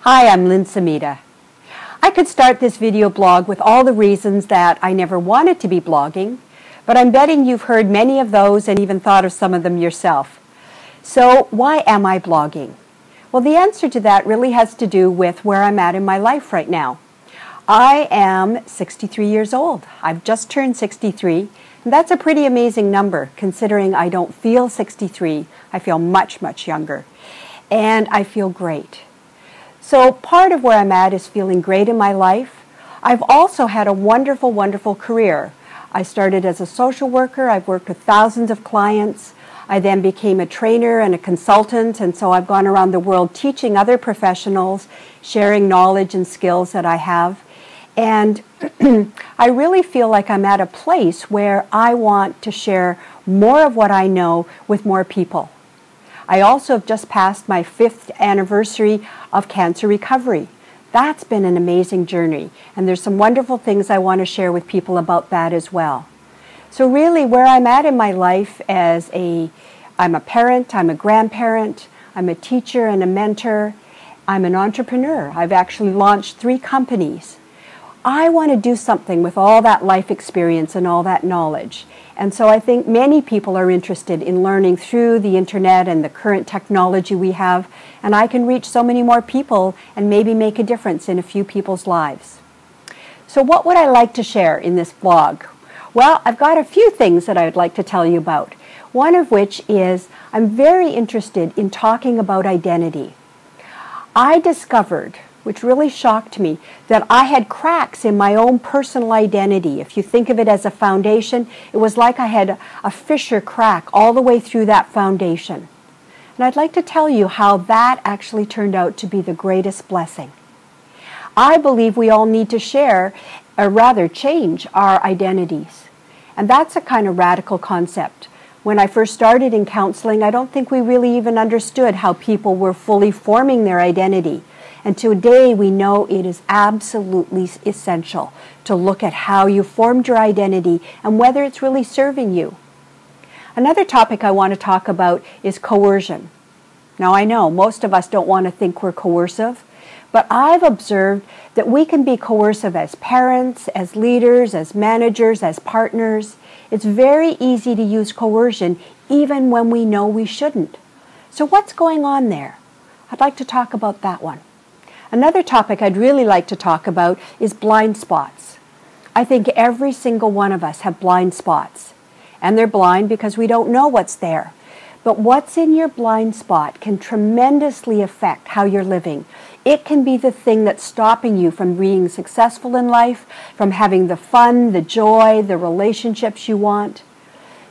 Hi, I'm Lynn Sumida. I could start this video blog with all the reasons that I never wanted to be blogging, but I'm betting you've heard many of those and even thought of some of them yourself. So why am I blogging? Well, the answer to that really has to do with where I'm at in my life right now. I am 63 years old. I've just turned 63, and that's a pretty amazing number considering I don't feel 63. I feel much, much younger, and I feel great. So part of where I'm at is feeling great in my life. I've also had a wonderful, wonderful career. I started as a social worker. I've worked with thousands of clients. I then became a trainer and a consultant, and so I've gone around the world teaching other professionals, sharing knowledge and skills that I have. And I really feel like I'm at a place where I want to share more of what I know with more people. I also have just passed my 5th anniversary of cancer recovery. That's been an amazing journey, and there's some wonderful things I want to share with people about that as well. So really where I'm at in my life I'm a parent, I'm a grandparent, I'm a teacher and a mentor, I'm an entrepreneur. I've actually launched 3 companies. I want to do something with all that life experience and all that knowledge. And so I think many people are interested in learning through the internet and the current technology we have, and I can reach so many more people and maybe make a difference in a few people's lives. So what would I like to share in this blog? Well, I've got a few things that I would like to tell you about. One of which is I'm very interested in talking about identity. I discovered, which really shocked me, that I had cracks in my own personal identity. If you think of it as a foundation, it was like I had a fissure crack all the way through that foundation. And I'd like to tell you how that actually turned out to be the greatest blessing. I believe we all need to share, or rather change, our identities. And that's a kind of radical concept. When I first started in counseling, I don't think we really even understood how people were fully forming their identity. And today we know it is absolutely essential to look at how you formed your identity and whether it's really serving you. Another topic I want to talk about is coercion. Now I know most of us don't want to think we're coercive, but I've observed that we can be coercive as parents, as leaders, as managers, as partners. It's very easy to use coercion even when we know we shouldn't. So what's going on there? I'd like to talk about that one. Another topic I'd really like to talk about is blind spots. I think every single one of us have blind spots. And they're blind because we don't know what's there. But what's in your blind spot can tremendously affect how you're living. It can be the thing that's stopping you from being successful in life, from having the fun, the joy, the relationships you want.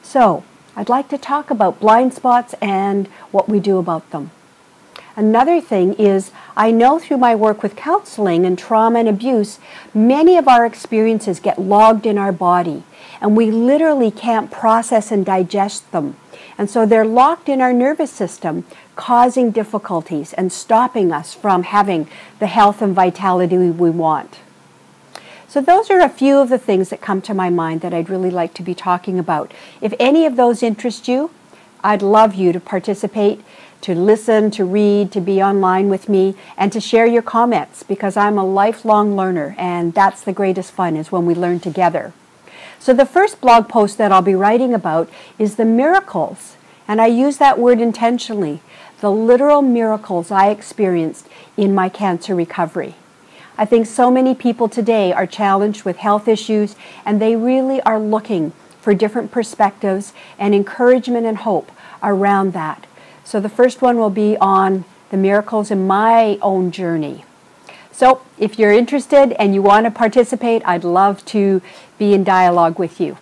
So, I'd like to talk about blind spots and what we do about them. Another thing is, I know through my work with counseling and trauma and abuse, many of our experiences get logged in our body, and we literally can't process and digest them. And so they're locked in our nervous system, causing difficulties and stopping us from having the health and vitality we want. So those are a few of the things that come to my mind that I'd really like to be talking about. If any of those interest you, I'd love you to participate, to listen, to read, to be online with me, and to share your comments, because I'm a lifelong learner, and that's the greatest fun, is when we learn together. So the first blog post that I'll be writing about is the miracles, and I use that word intentionally, the literal miracles I experienced in my cancer recovery. I think so many people today are challenged with health issues, and they really are looking for different perspectives and encouragement and hope around that. So the first one will be on the miracles in my own journey. So if you're interested and you want to participate, I'd love to be in dialogue with you.